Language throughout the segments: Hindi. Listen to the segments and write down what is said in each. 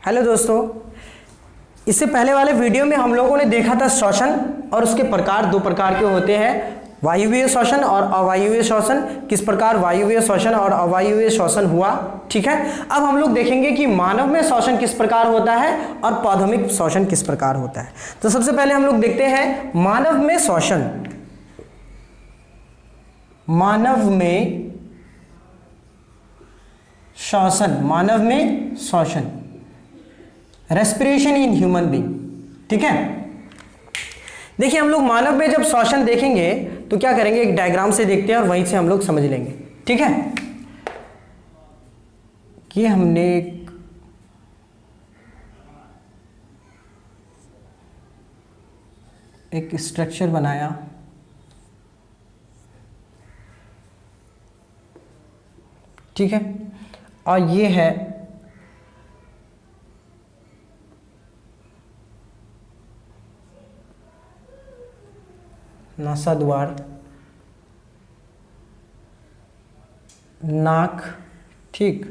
हेलो दोस्तों, इससे पहले वाले वीडियो में हम लोगों ने देखा था श्वसन और उसके प्रकार। दो प्रकार के होते हैं, वायुवीय श्वसन और अवायुवीय श्वसन। किस प्रकार वायुवीय श्वसन और अवायुवीय श्वसन हुआ, ठीक है। अब हम लोग देखेंगे कि मानव में श्वसन किस प्रकार होता है और पौधोमिक श्वसन किस प्रकार होता है। तो सबसे पहले हम लोग देखते हैं मानव में श्वसन। मानव में श्वसन, मानव में श्वसन, रेस्पिरेशन इन ह्यूमन बीइंग, ठीक है। देखिए हम लोग मानव में जब श्वसन देखेंगे तो क्या करेंगे, एक डायग्राम से देखते हैं और वहीं से हम लोग समझ लेंगे, ठीक है। कि हमने एक स्ट्रक्चर बनाया, ठीक है, और ये है नासा द्वार, नाक, ठीक,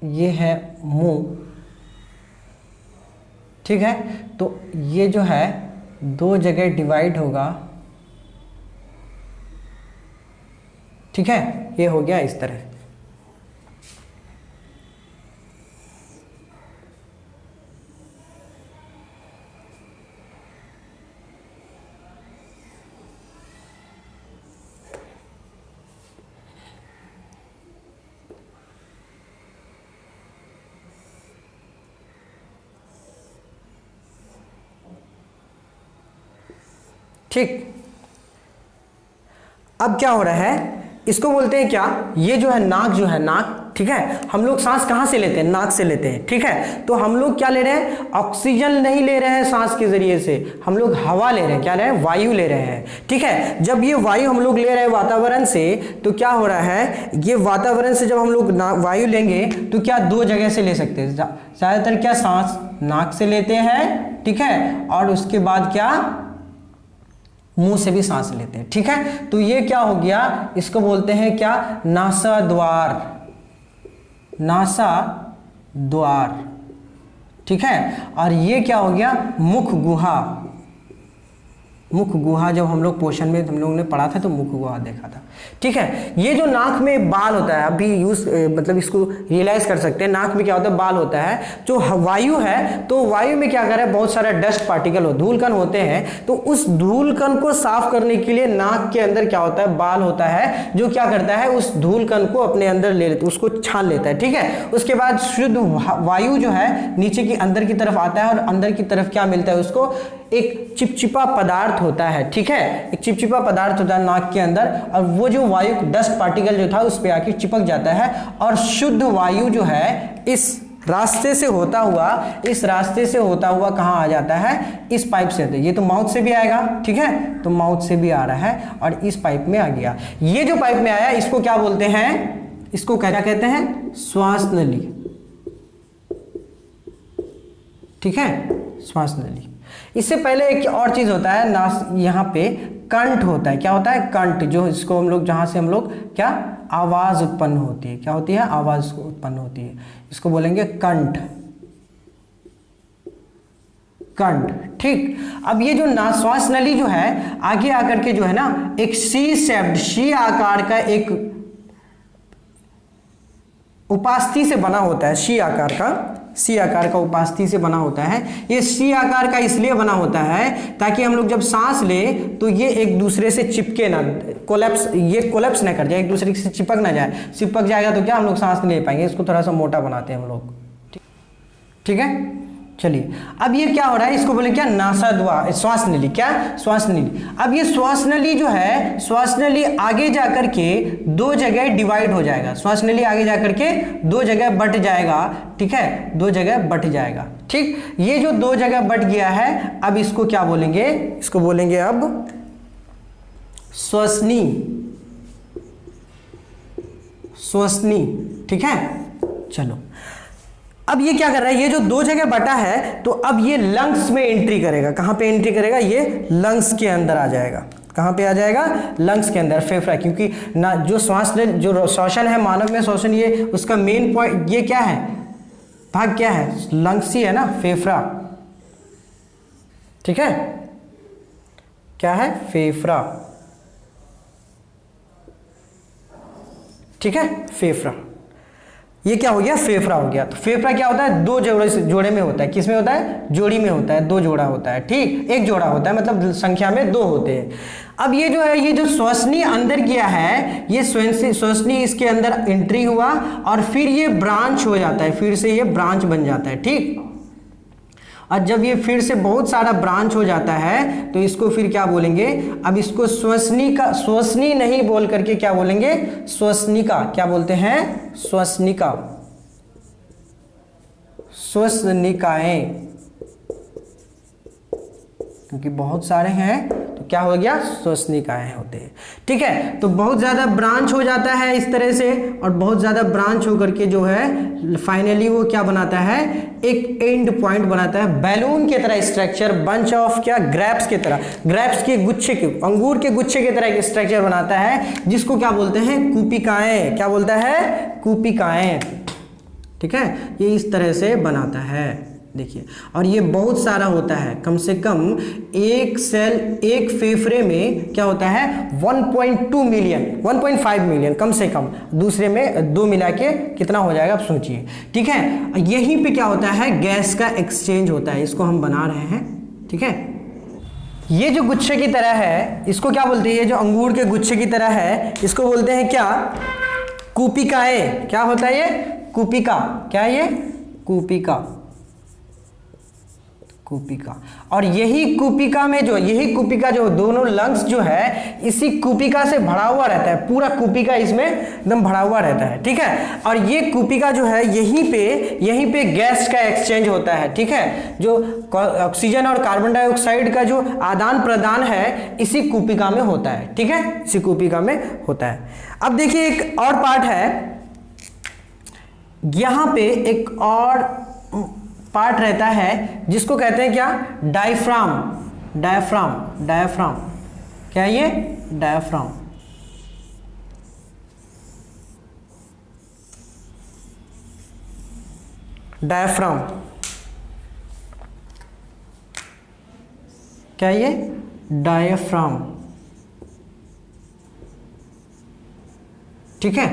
ये है मुंह, ठीक है। तो ये जो है दो जगह डिवाइड होगा, ठीक है। ये हो गया इस तरह, ठीक। अब क्या हो रहा है, इसको बोलते हैं क्या, ये जो है नाक, जो है नाक, ठीक है। हम लोग सांस कहां से लेते हैं, नाक से लेते हैं, ठीक है। तो हम लोग क्या ले रहे हैं, ऑक्सीजन नहीं ले रहे हैं सांस के जरिए से, हम लोग हवा ले रहे हैं, क्या ले रहे हैं, वायु ले रहे हैं, ठीक है। जब ये वायु हम लोग ले रहे हैं वातावरण से, तो क्या हो रहा है, ये वातावरण से जब हम लोग वायु लेंगे तो क्या दो जगह से ले सकते हैं। ज्यादातर क्या सांस नाक से लेते हैं, ठीक है, और उसके बाद क्या मुंह से भी सांस लेते हैं, ठीक है। तो ये क्या हो गया, इसको बोलते हैं क्या, नासा द्वार, नासा द्वार, ठीक है। और ये क्या हो गया, मुख गुहा, मुख गुहा। जब हम लोग पोषण में हम लोगों ने पढ़ा था तो मुख गुहा देखा था, ठीक है। ये जो नाक में बाल होता है, अभी मतलब इसको रियलाइज कर सकते हैं, नाक में क्या होता है, बाल होता है। जो वायु है, तो वायु में क्या कर रहा है, बहुत सारा डस्ट पार्टिकल हो, धूलकण होते हैं। तो उस धूलकण को साफ करने के लिए नाक के अंदर क्या होता है, बाल होता है, जो क्या करता है, उस धूलकण को अपने अंदर ले लेता है, उसको छान लेता है, ठीक है। उसके बाद शुद्ध वायु जो है नीचे की अंदर की तरफ आता है, और अंदर की तरफ क्या मिलता है उसको, एक चिपचिपा पदार्थ होता है, ठीक है। एक चिपचिपा पदार्थ होता है नाक के अंदर, और वो जो वायु डस्ट पार्टिकल जो था उस पे आके चिपक जाता है, और शुद्ध वायु जो है इस रास्ते से होता हुआ, इस रास्ते से होता हुआ कहाँ आ जाता है, इस पाइप से। ये तो माउथ से भी आएगा, ठीक है, तो माउथ से भी आ रहा है और इस पाइप में आ गया। ये जो पाइप में आया इसको क्या बोलते हैं, इसको क्या कहते हैं, श्वास नली, ठीक है, श्वास नली। इससे पहले एक और चीज होता है, नास यहाँ पे कंठ होता है, क्या होता है, कंठ, जो इसको हम लोग, जहां से हम लोग क्या आवाज उत्पन्न होती है, क्या होती है, आवाज उत्पन्न होती है, इसको बोलेंगे कंठ, कंठ, ठीक। अब ये जो श्वास नली जो है आगे आकर के जो है ना, एक सी शेप्ड, सी आकार का एक उपास्थि से बना होता है, सी आकार का, सी आकार का उपास्थि से बना होता है। ये सी आकार का इसलिए बना होता है ताकि हम लोग जब सांस ले तो ये एक दूसरे से चिपके ना, कोलैप्स, ये कोलैप्स ना कर जाए, एक दूसरे से चिपक ना जाए। चिपक जाएगा तो क्या हम लोग सांस नहीं ले पाएंगे, इसको थोड़ा सा मोटा बनाते हैं हम लोग, ठीक है। चलिए अब ये क्या हो रहा है, इसको बोले क्या, नासा द्वार, श्वास नली, क्या, श्वास नली। अब ये श्वास नली जो है, श्वास नली आगे जाकर के दो जगह डिवाइड हो जाएगा, श्वास नली आगे जाकर के दो जगह बट जाएगा, ठीक है, दो जगह बट जाएगा, ठीक। ये जो दो जगह बट गया है, अब इसको क्या बोलेंगे, इसको बोलेंगे अब श्वसनी, श्वसनी, ठीक है। चलो अब ये क्या कर रहा है, ये जो दो जगह बटा है, तो अब ये लंग्स में एंट्री करेगा। कहां पे एंट्री करेगा, ये लंग्स के अंदर आ जाएगा, कहां पे आ जाएगा, लंग्स के अंदर, फेफड़ा। क्योंकि ना जो श्वास जो श्वसन है, मानव में श्वसन, ये उसका मेन पॉइंट ये क्या है, भाग क्या है, लंग्स ही है ना, फेफड़ा, ठीक है, क्या है, फेफड़ा, ठीक है, फेफड़ा, ये क्या हो गया, फेफड़ा हो गया। तो फेफड़ा क्या होता है, दो जोड़े में होता है, किस में होता है, जोड़ी में होता है, दो जोड़ा होता है, ठीक, एक जोड़ा होता है, मतलब संख्या में दो होते हैं। अब ये जो है, ये जो श्वसनी अंदर गया है, ये श्वसनी इसके अंदर एंट्री हुआ और फिर ये ब्रांच हो जाता है, फिर से ये ब्रांच बन जाता है, ठीक। और जब ये फिर से बहुत सारा ब्रांच हो जाता है तो इसको फिर क्या बोलेंगे, अब इसको श्वसनिका, श्वसनी नहीं बोल करके क्या बोलेंगे, श्वसनिका, क्या बोलते हैं, श्वसनिका, श्वसनिकाएं, क्योंकि बहुत सारे हैं तो क्या हो गया, श्वसनिकाएं होते हैं, ठीक है। तो बहुत ज़्यादा ब्रांच हो जाता है इस तरह से, और बहुत ज़्यादा ब्रांच होकर के जो है फाइनली वो क्या बनाता है, एक एंड पॉइंट बनाता है, बैलून की तरह स्ट्रक्चर, बंच ऑफ क्या, ग्रेप्स की तरह, ग्रेप्स के गुच्छे के, अंगूर के गुच्छे की तरह एक स्ट्रक्चर बनाता है, जिसको क्या बोलते हैं, कूपिकाएं, क्या बोलता है, कूपिकाएं, ठीक है। ये इस तरह से बनाता है, देखिए, और ये बहुत सारा होता है, कम से कम एक सेल, एक फेफड़े में क्या होता है, 1.2 मिलियन, 1.5 मिलियन कम से कम, दूसरे में दो मिला के कितना हो जाएगा आप सोचिए, ठीक है। यहीं पे क्या होता है, गैस का एक्सचेंज होता है, इसको हम बना रहे हैं, ठीक है। ये जो गुच्छे की तरह है, इसको क्या बोलते हैं, ये जो अंगूर के गुच्छे की तरह है, इसको बोलते हैं क्या, कूपिकाएं। क्या होता है ये, कूपिका, क्या है ये, कूपिका, कूपिका। और यही कूपिका में जो, यही कूपिका जो दोनों लंग्स जो है, इसी कूपिका से भरा हुआ रहता है, पूरा कूपिका इसमें एकदम भरा हुआ रहता है, ठीक है। और ये कूपिका जो है, यहीं पे गैस का एक्सचेंज होता है, ठीक है। जो ऑक्सीजन और कार्बन डाइऑक्साइड का जो आदान प्रदान है, इसी कूपिका में होता है, ठीक है, इसी कूपिका में होता है। अब देखिए एक और पार्ट है, यहां पे एक और पार्ट रहता है जिसको कहते हैं क्या, डायफ्राम, डायफ्राम, डायफ्राम, क्या है ये, डायफ्राम, डायफ्राम, क्या है ये, डायफ्राम, ठीक है,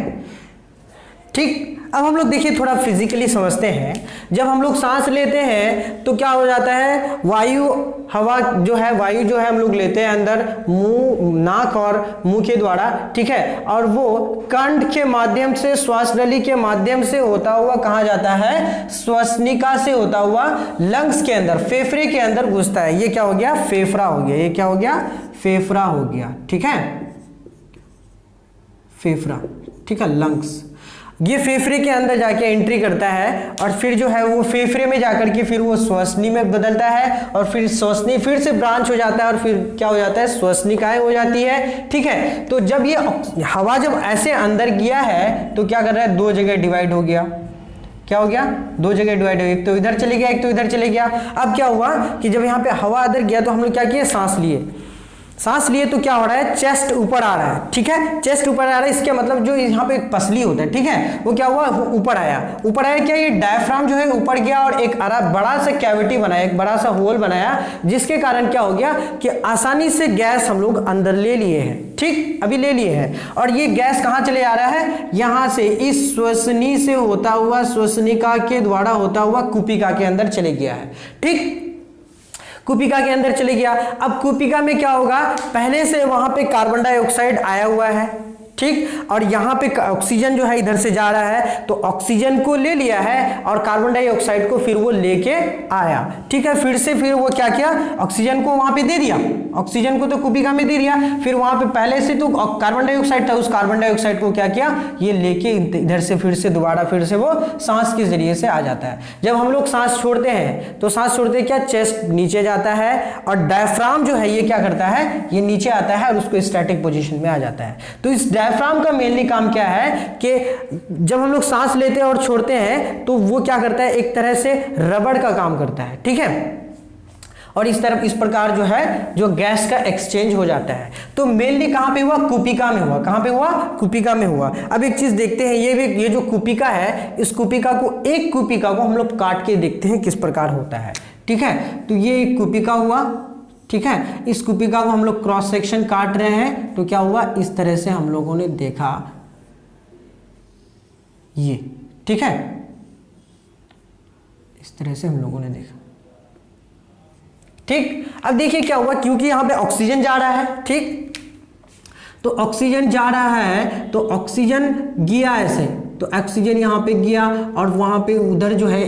ठीक। अब हम लोग देखिए थोड़ा फिजिकली समझते हैं, जब हम लोग सांस लेते हैं तो क्या हो जाता है, वायु, हवा जो है, वायु जो है हम लोग लेते हैं अंदर मुंह, नाक और मुंह के द्वारा, ठीक है, और वो कंठ के माध्यम से, श्वास नली के माध्यम से होता हुआ कहाँ जाता है, श्वसनिका से होता हुआ लंग्स के अंदर, फेफड़े के अंदर घुसता है। ये क्या हो गया, फेफड़ा हो गया, ये क्या हो गया, फेफड़ा हो गया, ठीक है, फेफड़ा, ठीक है, लंग्स। ये फेफड़े के अंदर जाके एंट्री करता है और फिर जो है वो फेफड़े में जाकर के फिर वो श्वसनी में बदलता है, और फिर श्वसनी फिर से ब्रांच हो जाता है और फिर क्या हो जाता है, श्वसनिकाएं हो जाती है, ठीक है। तो जब ये हवा जब ऐसे अंदर गया है तो क्या कर रहा है, दो जगह डिवाइड हो गया, क्या हो गया, दो जगह डिवाइड हो गया, एक तो इधर चले गया, एक तो इधर चले गया। अब क्या हुआ कि जब यहाँ पे हवा अंदर गया तो हम लोग क्या किए, सांस लिए, सांस लिए तो क्या हो रहा है, चेस्ट ऊपर आ रहा है, ठीक है, चेस्ट ऊपर आ रहा है, इसके मतलब जो यहाँ पे एक पसली होता है, ठीक है, वो क्या हुआ, ऊपर आया, ऊपर आया क्या, ये डायफ्राम जो है ऊपर गया और एक बड़ा सा कैविटी बनाया, एक बड़ा सा होल बनाया, जिसके कारण क्या हो गया कि आसानी से गैस हम लोग अंदर ले लिए हैं, ठीक, अभी ले लिए हैं। और ये गैस कहाँ चले आ रहा है, यहाँ से इस श्वसनी से होता हुआ, श्वसनिका के द्वारा होता हुआ कूपिका के अंदर चले गया है, ठीक, कूपिका के अंदर चले गया। अब कूपिका में क्या होगा, पहले से वहां पे कार्बन डाइऑक्साइड आया हुआ है, ठीक, और यहाँ पे ऑक्सीजन जो है इधर से जा रहा है, तो ऑक्सीजन को ले लिया है और कार्बन डाइऑक्साइड को फिर वो लेके आया, ठीक है। फिर वो क्या किया, ऑक्सीजन को वहां पे दे दिया, ऑक्सीजन को तो कूपिका में दे दिया, फिर वहां पे पहले से तो कार्बन डाइऑक्साइड था, उस कार्बन डाइऑक्साइड को क्या किया, ये लेके इधर से फिर से दोबारा फिर से वो सांस के जरिए से आ जाता है। जब हम लोग सांस छोड़ते हैं तो सांस छोड़ते क्या, चेस्ट नीचे जाता है और डायफ्राम जो है ये क्या करता है, ये नीचे आता है और उसको स्टैटिक पोजीशन में आ जाता है। तो इस डायफ्राम का मेनली काम क्या है कि जब हम लोग सांस लेते हैं और छोड़ते हैं तो वो क्या करता है, एक तरह से रबड़ का काम करता है, ठीक है। और इस तरफ इस प्रकार जो है जो गैस का एक्सचेंज हो जाता है। तो मेनली कहां पे हुआ? कुपिका में हुआ। कहां पे हुआ? कुपिका में हुआ। अब एक चीज देखते हैं, ये जो कुपिका है, इस कुपिका को, एक कुपिका को हम लोग काट के देखते हैं किस प्रकार होता है। ठीक है, तो ये एक कुपिका हुआ। ठीक है, इस कुपिका को हम लोग क्रॉस सेक्शन काट रहे हैं, तो क्या हुआ? इस तरह से हम लोगों ने देखा ये। ठीक है, इस तरह से हम लोगों ने देखा। ठीक, अब देखिए क्या हुआ, क्योंकि यहां पे ऑक्सीजन जा रहा है। ठीक, तो ऑक्सीजन जा रहा है, तो ऑक्सीजन गया ऐसे, तो ऑक्सीजन यहां पे गया और वहां पे उधर जो है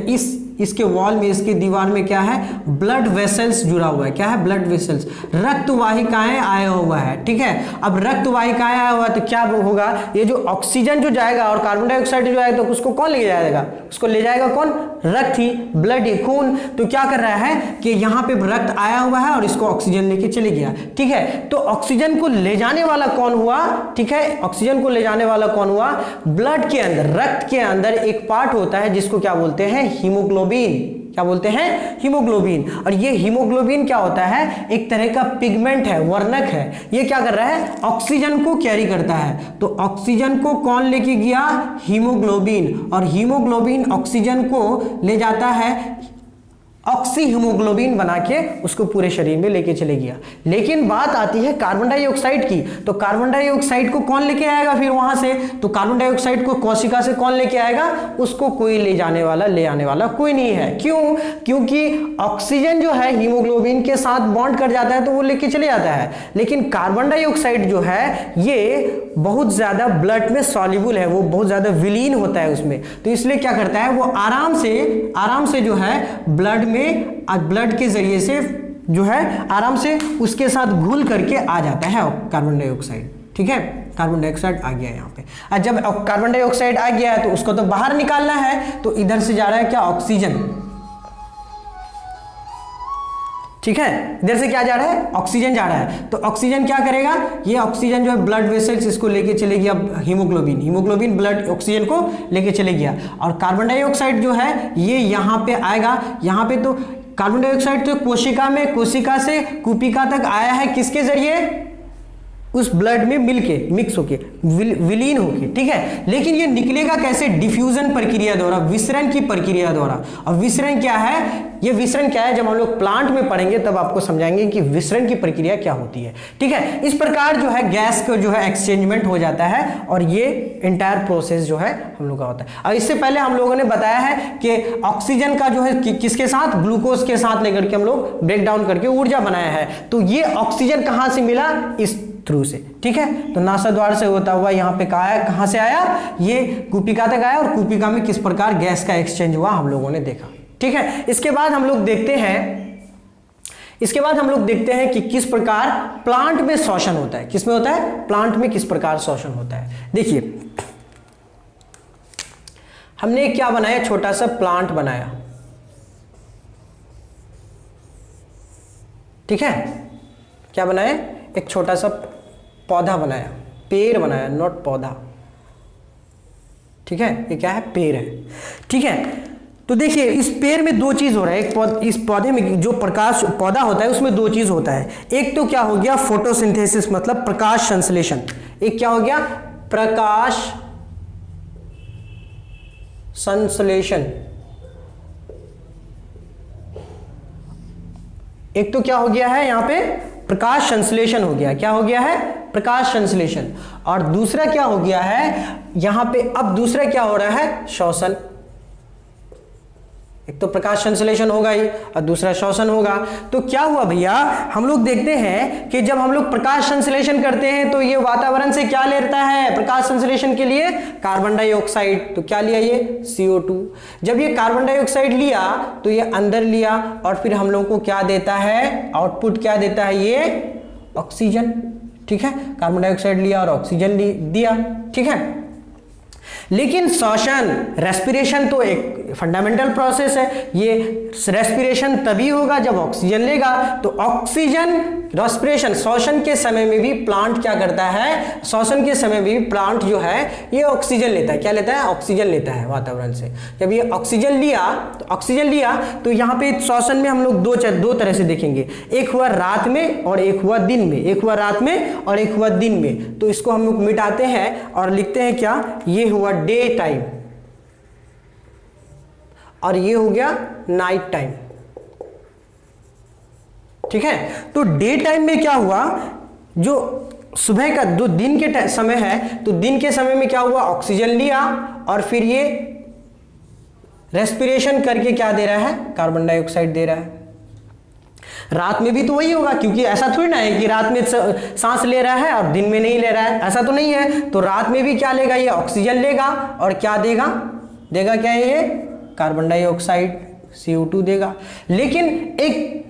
इसके वॉल में, इसके दीवार में क्या है? ब्लड वेसल्स जुड़ा हुआ है। क्या है? ब्लड वेसल्स, रक्त वाहिकाएं आया हुआ है। ठीक है, अब रक्त वाहिकाएं आया हुआ है तो क्या होगा? ये जो ऑक्सीजन जो जाएगा और कार्बन डाइऑक्साइड जो आएगा, तो उसको कौन ले जाएगा? उसको ले जाएगा कौन? रक्त ही, ब्लड ही, खून। तो क्या कर रहा है कि यहाँ पे रक्त आया हुआ है और इसको ऑक्सीजन लेके चले गया। ठीक है, तो ऑक्सीजन को ले जाने वाला कौन हुआ? ठीक है, ऑक्सीजन को ले जाने वाला कौन हुआ? ब्लड के अंदर, रक्त के अंदर एक पार्ट होता है जिसको क्या बोलते हैं? हीमोग्लोबिन। क्या बोलते हैं? हीमोग्लोबिन। और ये हीमोग्लोबिन क्या होता है? एक तरह का पिगमेंट है, वर्णक है। ये क्या कर रहा है? ऑक्सीजन को कैरी करता है। तो ऑक्सीजन को कौन लेके गया? हीमोग्लोबिन। और हीमोग्लोबिन ऑक्सीजन को ले जाता है, ऑक्सी हीमोग्लोबिन बना के उसको पूरे शरीर में लेके चले गया। लेकिन बात आती है कार्बन डाइऑक्साइड की, तो कार्बन डाइऑक्साइड को कौन लेके आएगा फिर वहां से? तो कार्बन डाइऑक्साइड को कोशिका से कौन लेके आएगा? उसको कोई ले आने वाला कोई नहीं है। क्यों? क्योंकि ऑक्सीजन जो है हीमोग्लोबिन के साथ बॉन्ड कर जाता है तो वो लेके चले जाता है, लेकिन कार्बन डाइऑक्साइड जो है ये बहुत ज्यादा ब्लड में सॉल्युबल है, वो बहुत ज्यादा विलीन होता है उसमें। तो इसलिए क्या करता है? वो आराम से जो है ब्लड के जरिए से जो है आराम से उसके साथ घुल करके आ जाता है कार्बन डाइऑक्साइड। ठीक है, कार्बन डाइऑक्साइड आ गया यहाँ पे। और जब कार्बन डाइऑक्साइड आ गया है तो उसको तो बाहर निकालना है, तो इधर से जा रहा है क्या? ऑक्सीजन। ठीक है, इधर से क्या जा रहा है? ऑक्सीजन जा रहा है। तो ऑक्सीजन क्या करेगा? ये ऑक्सीजन जो है ब्लड वेसल्स इसको लेके चले गया, हीमोग्लोबिन ब्लड ऑक्सीजन को लेके चले गया। और कार्बन डाइऑक्साइड जो है ये यहाँ पे आएगा। यहाँ पे तो कार्बन डाइऑक्साइड तो कोशिका से कुपिका तक आया है, किसके जरिए? उस ब्लड में मिक्स होके, विलीन होके। ठीक है, लेकिन ये निकलेगा कैसे? डिफ्यूजन प्रक्रिया द्वारा, विसरण की प्रक्रिया द्वारा। और विसरण क्या है? ये विसरण क्या है? जब हम लोग प्लांट में पढ़ेंगे तब आपको समझाएंगे कि विसरण की प्रक्रिया क्या होती है। ठीक है, इस प्रकार जो है गैस को जो है एक्सचेंजमेंट हो जाता है और ये इंटायर प्रोसेस जो है हम लोग का होता है। और इससे पहले हम लोगों ने बताया है कि ऑक्सीजन का जो है किसके साथ? ग्लूकोज के साथ लेकर के हम लोग ब्रेक डाउन करके ऊर्जा बनाया है। तो ये ऑक्सीजन कहां से मिला? इस थ्रू से। ठीक है, तो नासा द्वार से होता हुआ यहाँ पे कहां से आया? ये कुपिका तक आया और कुपिका में किस प्रकार गैस का एक्सचेंज हुआ हम लोगों ने देखा। ठीक है, इसके बाद हम लोग देखते हैं कि किस प्रकार प्लांट में श्वसन होता है। किसमें होता है? प्लांट में किस प्रकार श्वसन होता है। देखिए, हमने क्या बनाया? छोटा सा प्लांट बनाया। ठीक है, क्या बनाया? एक छोटा सा पौधा बनाया, पेड़ बनाया, नॉट पौधा। ठीक है, ये क्या है? पेड़ है। ठीक है, तो देखिए इस पेड़ में दो चीज हो रहा है। इस पौधे में जो प्रकाश पौधा होता है उसमें दो चीज होता है। एक तो क्या हो गया? फोटोसिंथेसिस, मतलब प्रकाश संश्लेषण। एक क्या हो गया? प्रकाश संश्लेषण। एक तो क्या हो गया है? यहां पे प्रकाश संश्लेषण हो गया। क्या हो गया है? प्रकाश संश्लेषण। और दूसरा क्या हो गया है यहां पे? अब दूसरा क्या हो रहा है? श्वसन। एक तो प्रकाश संश्लेषण होगा ही और दूसरा श्वसन होगा। तो क्या हुआ भैया? हम लोग देखते हैं कि जब हम लोग प्रकाश संश्लेषण करते हैं तो ये वातावरण से क्या लेता है? प्रकाश संश्लेषण के लिए कार्बन डाइऑक्साइड। तो क्या लिया? ये CO2। जब ये कार्बन डाइऑक्साइड लिया तो ये अंदर लिया और फिर हम लोग को क्या देता है? आउटपुट क्या देता है? ये ऑक्सीजन। ठीक है, कार्बन डाइऑक्साइड लिया और ऑक्सीजन दिया। ठीक है, लेकिन श्वसन, रेस्पिरेशन तो एक फंडामेंटल प्रोसेस है। ये रेस्पिरेशन तभी होगा जब ऑक्सीजन लेगा। तो ऑक्सीजन रेस्पिरेशन, श्वसन के समय में भी प्लांट क्या करता है, श्वसन के समय में भी प्लांट जो है ये ऑक्सीजन लेता है। क्या लेता है? ऑक्सीजन लेता है वातावरण से। जब ये ऑक्सीजन लिया तो यहाँ पे श्वसन में हम लोग दो तरह से देखेंगे, एक हुआ रात में और एक हुआ दिन में, एक हुआ रात में और एक हुआ दिन में। तो इसको हम लोग मिटाते हैं और लिखते हैं क्या, ये हुआ डे टाइम और ये हो गया नाइट टाइम। ठीक है, तो डे टाइम में क्या हुआ, जो सुबह का जो दिन के समय है, तो दिन के समय में क्या हुआ, ऑक्सीजन लिया और फिर ये रेस्पिरेशन करके क्या दे रहा है, कार्बन डाइऑक्साइड दे रहा है। रात में भी तो वही होगा, क्योंकि ऐसा थोड़ी ना है कि रात में सांस ले रहा है और दिन में नहीं ले रहा है, ऐसा तो नहीं है। तो रात में भी क्या लेगा, ये ऑक्सीजन लेगा और क्या देगा क्या ये कार्बन डाइऑक्साइड CO2 देगा। लेकिन एक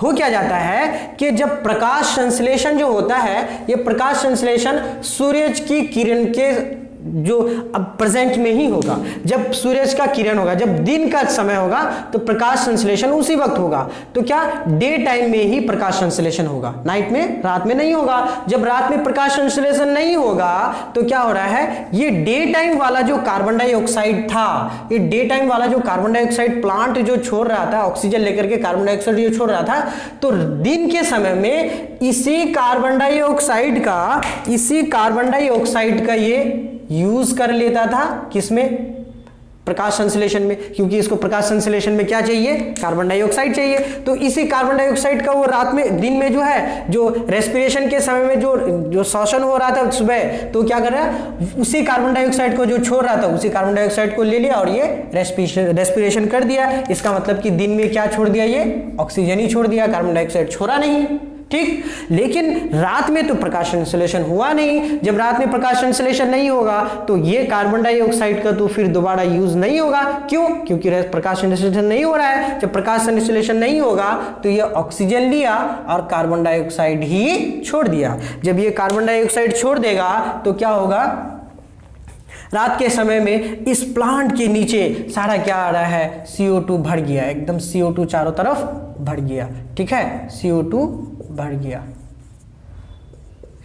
हो क्या जाता है कि जब प्रकाश संश्लेषण जो होता है, ये प्रकाश संश्लेषण सूर्य की किरण के जो अब प्रेजेंट में ही होगा। जब सूरज का किरण होगा, जब दिन का समय होगा, तो प्रकाश संश्लेषण उसी वक्त होगा। तो क्या डे टाइम में ही प्रकाश संश्लेषण होगा, नाइट में, रात में नहीं होगा। जब रात में प्रकाश संश्लेषण नहीं होगा तो क्या हो रहा है, ये डे टाइम वाला जो कार्बन डाइऑक्साइड था, ये डे टाइम वाला जो कार्बन डाइऑक्साइड प्लांट जो छोड़ रहा था, ऑक्सीजन लेकर के कार्बन डाइऑक्साइड जो छोड़ रहा था, तो दिन के समय में इसी कार्बन डाइऑक्साइड का ये यूज कर लेता था, किसमें, प्रकाश संश्लेषण में, क्योंकि इसको प्रकाश संश्लेषण में क्या चाहिए, कार्बन डाइऑक्साइड चाहिए। तो इसी कार्बन डाइऑक्साइड का वो रात में, दिन में जो है, जो रेस्पिरेशन के समय में जो श्वसन हो रहा था सुबह, तो क्या कर रहा है, उसी कार्बन डाइऑक्साइड को जो छोड़ रहा था, उसी कार्बन डाइऑक्साइड को ले लिया और ये रेस्पिरेशन कर दिया। इसका मतलब कि दिन में क्या छोड़ दिया, ये ऑक्सीजन ही छोड़ दिया, कार्बन डाइऑक्साइड छोड़ा नहीं। ठीक, लेकिन रात में तो प्रकाश संश्लेषण हुआ नहीं। जब रात में प्रकाश संश्लेषण नहीं होगा तो ये कार्बन डाइऑक्साइड का तो फिर दोबारा यूज नहीं होगा। क्यों? क्योंकि प्रकाश संश्लेषण नहीं हो रहा है। जब प्रकाश संश्लेषण नहीं होगा तो ये ऑक्सीजन लिया और कार्बन डाइऑक्साइड ही छोड़ दिया। जब ये कार्बन डाइऑक्साइड छोड़ देगा तो क्या होगा, रात के समय में इस प्लांट के नीचे सारा क्या आ रहा है, CO2 भर गया, एकदम CO2 चारों तरफ भर गया। ठीक है, CO2 भर गया,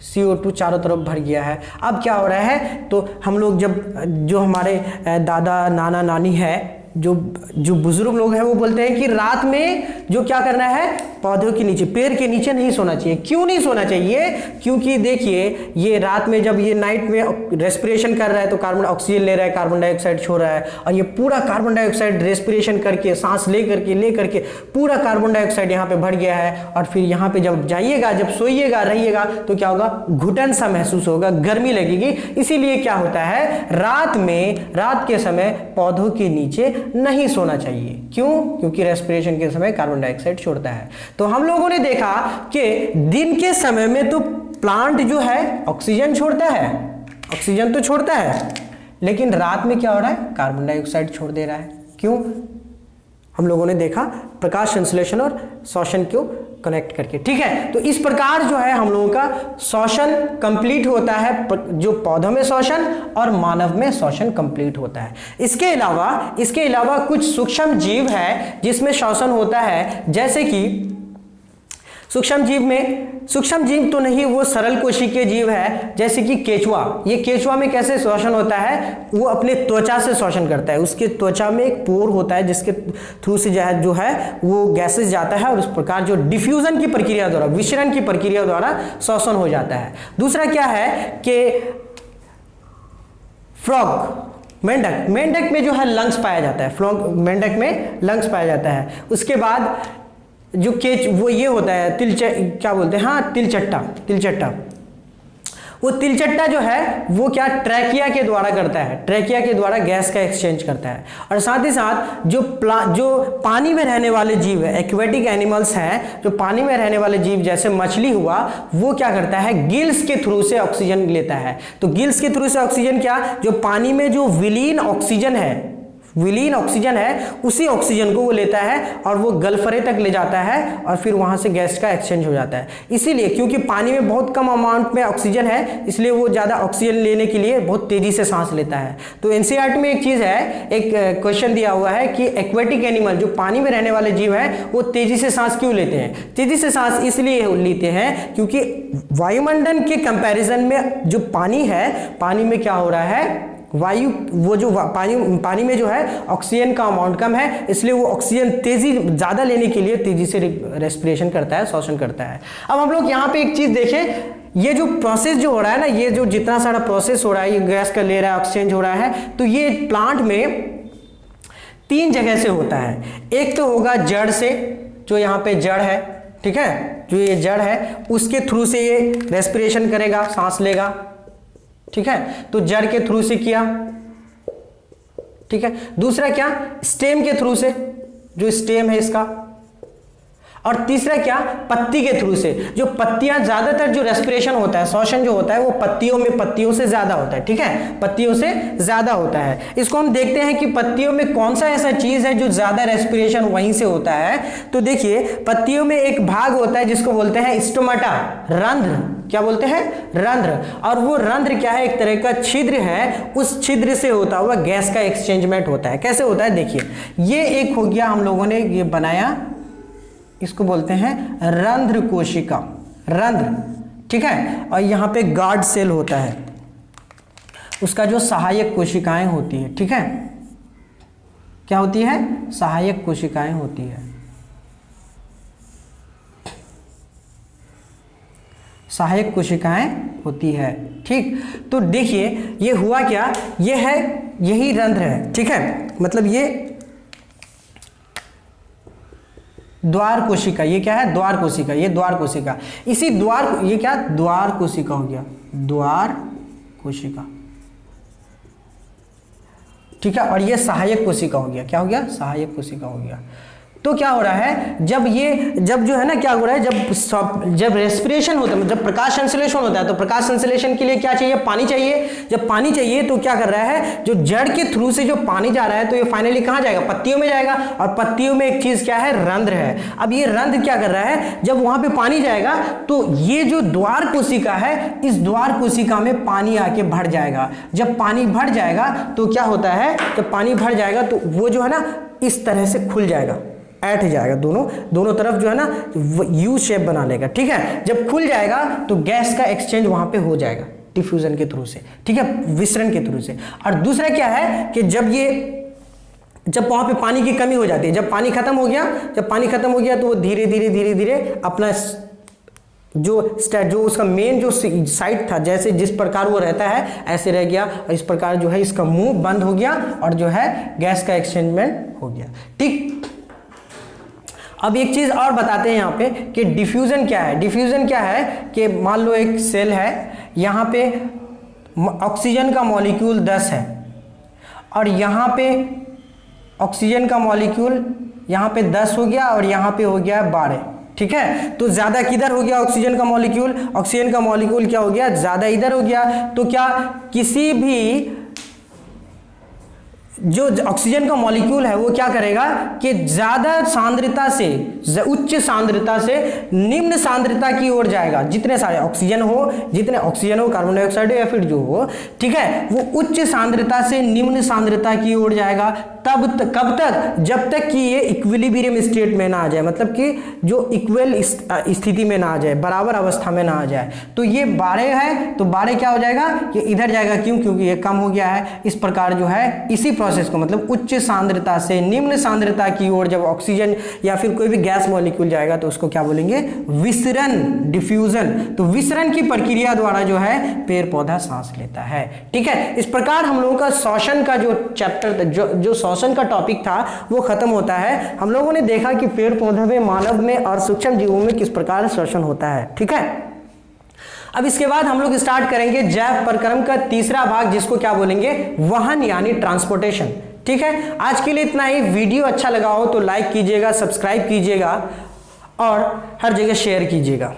CO2 चारों तरफ भर गया है। अब क्या हो रहा है, तो हम लोग जो हमारे दादा नाना नानी है, जो बुजुर्ग लोग हैं, वो बोलते हैं कि रात में जो क्या करना है, पौधों के नीचे, पेड़ के नीचे नहीं सोना चाहिए। क्यों नहीं सोना चाहिए? क्योंकि देखिए, ये रात में जब ये नाइट में रेस्पिरेशन कर रहा है तो कार्बन ऑक्सीजन ले रहा है, कार्बन डाइऑक्साइड छोड़ रहा है, और ये पूरा कार्बन डाइऑक्साइड रेस्पिरेशन करके, सांस ले करके पूरा कार्बन डाइऑक्साइड यहाँ पे भर गया है। और फिर यहाँ पे जब जाइएगा, जब सोइएगा, रहिएगा, तो क्या होगा, घुटन सा महसूस होगा, गर्मी लगेगी। इसीलिए क्या होता है, रात के समय पौधों के नीचे नहीं सोना चाहिए। क्यों? क्योंकि रेस्पिरेशन के समय कार्बन डाइऑक्साइड छोड़ता है। तो हम लोगों ने देखा कि दिन के समय में तो प्लांट जो है ऑक्सीजन छोड़ता है, ऑक्सीजन तो छोड़ता है, लेकिन रात में क्या हो रहा है, कार्बन डाइऑक्साइड छोड़ दे रहा है। क्यों? हम लोगों ने देखा प्रकाश संश्लेषण और श्वसन को कनेक्ट करके। ठीक है, तो इस प्रकार जो है हम लोगों का श्वसन कंप्लीट होता है, जो पौधों में श्वसन और मानव में श्वसन कंप्लीट होता है। इसके अलावा कुछ सूक्ष्म जीव है जिसमें श्वसन होता है, जैसे कि सूक्ष्म जीव तो नहीं, वो सरल कोशिकीय जीव है, जैसे कि केचुआ। ये केचुआ में कैसे श्वसन होता है, वो अपने त्वचा से श्वसन करता है। उसके त्वचा में एक पोर होता है जिसके थ्रू से जो है वो गैसेस जाता है और उस प्रकार जो डिफ्यूजन की प्रक्रिया द्वारा, विसरण की प्रक्रिया द्वारा श्वसन हो जाता है। दूसरा क्या है कि फ्रॉग, मेंढक में जो है लंग्स पाया जाता है, मेंढक में लंग्स पाया जाता है। उसके बाद जो वो ये होता है क्या बोलते हैं, हाँ, तिलचट्टा। वो तिलचट्टा जो है वो क्या ट्रैकिया के द्वारा करता है, ट्रैकिया के द्वारा गैस का एक्सचेंज करता है। और साथ ही साथ जो पानी में रहने वाले जीव है, एक्वेटिक एनिमल्स हैं, जो पानी में रहने वाले जीव जैसे मछली हुआ, वो क्या करता है, गिल्स के थ्रू से ऑक्सीजन लेता है। तो गिल्स के थ्रू से ऑक्सीजन क्या, जो पानी में जो विलीन ऑक्सीजन है, विलीन ऑक्सीजन है उसी ऑक्सीजन को वो लेता है और वो गलफरे तक ले जाता है और फिर वहां से गैस का एक्सचेंज हो जाता है। इसीलिए क्योंकि पानी में बहुत कम अमाउंट में ऑक्सीजन है, इसलिए वो ज़्यादा ऑक्सीजन लेने के लिए बहुत तेजी से सांस लेता है। तो एनसीईआरटी में एक चीज़ है, एक क्वेश्चन दिया हुआ है कि एक्वेटिक एनिमल जो पानी में रहने वाले जीव हैं वो तेजी से सांस क्यों लेते हैं? तेजी से सांस इसलिए लेते हैं क्योंकि वायुमंडल के कंपैरिजन में जो पानी है, पानी में क्या हो रहा है, वायु वो जो पानी में जो है ऑक्सीजन का अमाउंट कम है, इसलिए वो ऑक्सीजन तेजी ज़्यादा लेने के लिए तेजी से रेस्पिरेशन करता है, श्वसन करता है। अब हम लोग यहाँ पे एक चीज़ देखें, ये जो प्रोसेस जो हो रहा है ना, ये जो जितना सारा प्रोसेस हो रहा है, ये गैस का ले रहा है, एक्सचेंज हो रहा है, तो ये प्लांट में 3 जगह से होता है। एक तो होगा जड़ से, जो यहाँ पे जड़ है, ठीक है, जो ये जड़ है उसके थ्रू से ये रेस्पिरेशन करेगा, सांस लेगा, ठीक है, तो जड़ के थ्रू से किया, ठीक है। दूसरा क्या, स्टेम के थ्रू से, जो स्टेम है इसका, और तीसरा क्या, पत्ती के थ्रू से। जो पत्तियां, ज्यादातर जो रेस्पिरेशन होता है, श्वसन जो होता है वो पत्तियों से ज्यादा होता है, ठीक है, पत्तियों से ज्यादा होता है। इसको हम देखते हैं कि पत्तियों में कौन सा ऐसा चीज है जो ज्यादा रेस्पिरेशन वहीं से होता है। तो देखिए, पत्तियों में एक भाग होता है जिसको बोलते हैं स्टोमाटा, रंध्र, क्या बोलते हैं, रंध्र। और वो रंध्र क्या है, एक तरह का छिद्र है, उस छिद्र से होता हुआ गैस का एक्सचेंजमेंट होता है। कैसे होता है देखिए, ये एक हो गया, हम लोगों ने ये बनाया, इसको बोलते हैं रंध्र कोशिका, रंध्र, ठीक है। और यहाँ पे गार्ड सेल होता है, उसका जो सहायक कोशिकाएं होती है, ठीक है, क्या होती है, सहायक कोशिकाएं होती है, सहायक कोशिकाएं होती है, ठीक। तो देखिए ये हुआ क्या, ये है, यही रंध्र है, ठीक है, मतलब ये द्वार कोशिका, ये क्या है, द्वार कोशिका, ये द्वार कोशिका, इसी द्वार, ये क्या, द्वार कोशिका हो गया, द्वार कोशिका, ठीक है। और ये सहायक कोशिका हो गया, क्या हो गया, सहायक कोशिका हो गया। तो क्या हो रहा है, जब जो है ना, क्या हो रहा है, जब रेस्पिरेशन होता है, जब प्रकाश संश्लेषण होता है, तो प्रकाश संश्लेषण के लिए क्या चाहिए, पानी चाहिए। जब पानी चाहिए तो क्या कर रहा है, जो जड़ के थ्रू से जो पानी जा रहा है, तो ये फाइनली कहां जाएगा, पत्तियों में जाएगा। और पत्तियों में एक चीज क्या है, रंध्र है। अब ये रंध्र क्या कर रहा है, जब वहां पे पानी जाएगा तो ये जो द्वार कोशिका है, इस द्वार कोशिका में पानी आके भर जाएगा। जब पानी भर जाएगा तो क्या होता है, जब पानी भर जाएगा तो वो जो है ना इस तरह से खुल जाएगा, ऐठ जाएगा, दोनों तरफ जो है ना यू शेप बना लेगा, ठीक है। जब खुल जाएगा तो गैस का एक्सचेंज वहां पे हो जाएगा डिफ्यूजन के थ्रू से, ठीक है, विसरण के थ्रू से। और दूसरा क्या है कि जब वहां पे पानी की कमी हो जाती है, जब पानी खत्म हो गया तो वो धीरे धीरे अपना जो उसका मेन जो साइड था, जैसे जिस प्रकार वो रहता है ऐसे रह गया, और इस प्रकार जो है इसका मुंह बंद हो गया और जो है गैस का एक्सचेंजमेंट हो गया, ठीक। अब एक चीज और बताते हैं यहाँ पे कि डिफ्यूजन क्या है। डिफ्यूजन क्या है कि मान लो एक सेल है, यहाँ पे ऑक्सीजन का मॉलिक्यूल 10 है और यहाँ पे ऑक्सीजन का मॉलिक्यूल यहाँ पे 10 हो गया और यहाँ पे हो गया 12, ठीक है। तो ज्यादा किधर हो गया ऑक्सीजन का मॉलिक्यूल, ऑक्सीजन का मॉलिक्यूल क्या हो गया, ज्यादा इधर हो गया। तो क्या किसी भी जो ऑक्सीजन का मॉलिक्यूल है वो क्या करेगा कि ज्यादा सांद्रता से, उच्च सांद्रता से निम्न सांद्रता की ओर जाएगा। जितने सारे ऑक्सीजन हो, कार्बन डाइऑक्साइड या फिर जो हो, ठीक है, वो उच्च सांद्रता से निम्न सांद्रता की ओर जाएगा। कब तक, जब तक कि ये इक्विलिब्रियम स्टेट में ना आ जाए, मतलब कि जो इक्वल स्थिति में ना आ जाए, बराबर अवस्था में ना आ जाए। तो ये 12 है, तो 12 क्या हो जाएगा, ये इधर जाएगा, क्यों, क्योंकि ये कम हो गया है। इस प्रकार जो है इसी प्रोसेस को, मतलब उच्च सांद्रता से निम्न सांद्रता की ओर जब ऑक्सीजन या फिर कोई भी गैस मॉलिक्यूल जाएगा तो उसको क्या बोलेंगे, विसरण, डिफ्यूजन। तो विसरण की प्रक्रिया द्वारा जो है पेड़ पौधा सांस लेता है, ठीक है। इस प्रकार हम लोगों का श्वसन का जो चैप्टर, जो श्वसन का टॉपिक था वो खत्म होता है। हम लोगों ने देखा कि पेड़ पौधे में, मानव में और सूक्ष्म जीवों में किस प्रकार श्वसन होता है, ठीक है। अब इसके बाद हम लोग स्टार्ट करेंगे जैव प्रक्रम का तीसरा भाग, जिसको क्या बोलेंगे, वहन यानी ट्रांसपोर्टेशन, ठीक है। आज के लिए इतना ही। वीडियो अच्छा लगा हो तो लाइक कीजिएगा, सब्सक्राइब कीजिएगा और हर जगह शेयर कीजिएगा।